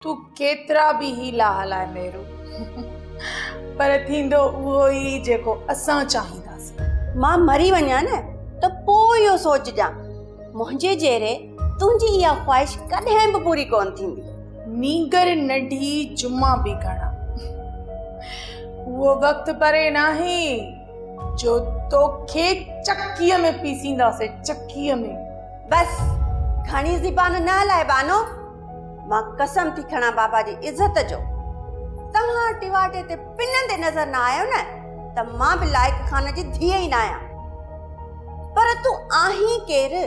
तू केतिरा बि हीला हलाए मेरू पर थींदो उहो ई जेको असां चाहींदासीं। मां मरी वञा न त पोइ इहो सोचजां मुंहिंजे जहिड़े तुंहिंजी इहा ख़्वाहिश कॾहिं बि पूरी कोन थींदी। नीगर नंढी जुमा बि घणा, उहो वक़्तु परे नाहे जो तोखे चक्कीअ में पीसींदासीं, चक्कीअ में। बस घणी ज़बान न हलाए बानो। मां कसम थी खणा बाबा जी इज़त जो, तव्हां टिवाटे ते पिनंदे नज़र न आयो न त मां बि लाइक़ खान जी धीअ ई न आहियां। पर तूं आहीं केरु,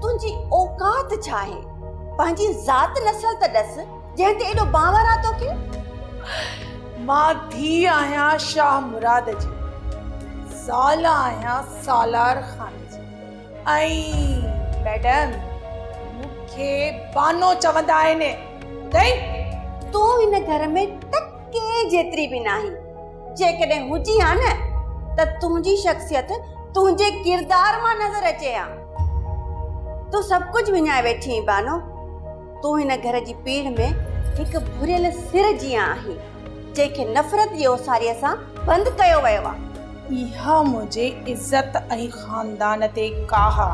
तुंहिंजी औकात छा आहे, पंहिंजी ज़ात नस्ल त ॾस जंहिं ते एॾो बावर आहे तोखे। मां धीअ आहियां शाह मुराद जी, ज़ाल आहियां सालार खान जी। ऐं मैडम मूंखे बानो चवंदा आहिनि। तूं हिन घर में टके जेतिरी बि नाही। जेकॾहिं हुजी हा न त तुंहिंजी शख्सियत तुंहिंजे किरदार मां नज़र अचे हा। तूं सभु कुझु विञाए वेठी आहीं बानो। तूं हिन घर जी पीढ़ में हिकु भुरियल सिर जीअं आहीं जंहिंखे नफ़रत जी ओसारीअ सां बंदि कयो वियो आहे। इहा मुंहिंजे इज़त ऐं ख़ानदान ते काहा।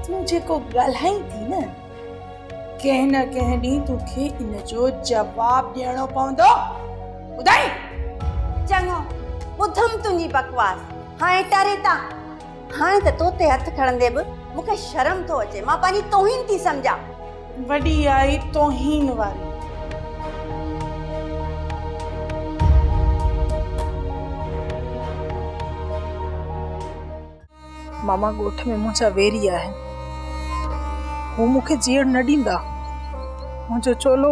तूं जेको ॻाल्हाईं थी न, कंहिं न कंहिं ॾींहुं तोखे इन जो जवाबु ॾियणो पवंदो। ॿुधाई चङो ॿुधम तुंहिंजी बकवास, हाणे टरे था। हाणे त तो ते हथ खणंदे बि मूंखे शर्म थो अचे। मां पंहिंजी तौहीन थी सम्झां। वॾी आई तौहीन वारी। मामा ॻोठ में मुंहिंजा वेरी आहिनि, हू मूंखे जीअण न ॾींदा। मुंहिंजो चोलो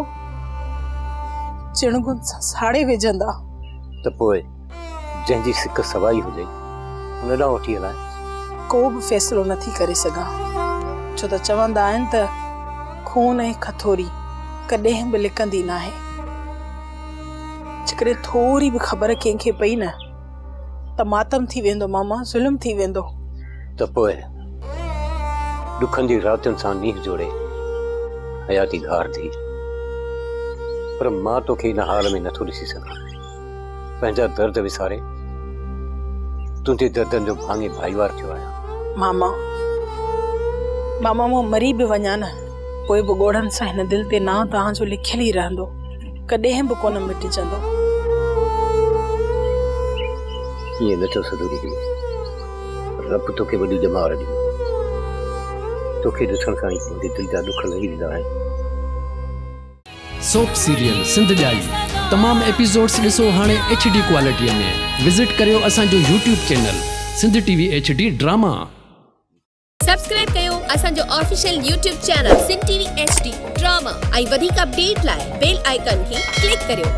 चिणगुनि सां साड़े विझंदा। त पोइ जंहिंजी सिक सवाई हुजे हुन ॾांहुं वठी हलाए। को बि फ़ैसिलो नथी करे सघां, छो त चवंदा आहिनि त खून ऐं खथोरी कॾहिं बि लिकंदी न आहे। जेकॾहिं थोरी बि ख़बर कंहिंखे पई न त मातम थी वेंदो मामा, ज़ुल्म थी वेंदो। त पोइ ॾुखनि जी रातियुनि सां नींहुं जोड़े हयाती घार थी। पर मां तोखे हिन हाल में नथो ॾिसी सघां। पंहिंजा दर्द विसारे तुंहिंजे दर्दनि जो भाङे भाईवार थियो आहियां। मामा मां मरी बि वञा न, पोइ बि ॻोढ़नि सां हिन दिलि ते नाम तव्हांजो लिखियल ई रहंदो, कॾहिं बि कोन मिटिजंदो। ईअं नथो सदूरी ॾिए, रब तोखे वॾी ॼमार ॾिनी। तोखे ॾिसण सां ई मुंहिंजे दिलि जा ॾुख लही वेंदा आहिनि। सोप सीरियल सिंध जाई तमाम एपिसोड्स ॾिसो हाणे HD क्वालिटीअ में। विज़िट करियो असांजो YouTube channel Sindh TV HD drama. Subscribe कयो असांजो official YouTube channel Sindh TV HD drama ऐं वधीक अपडेट लाइ बेल आइकन खे क्लिक करियो।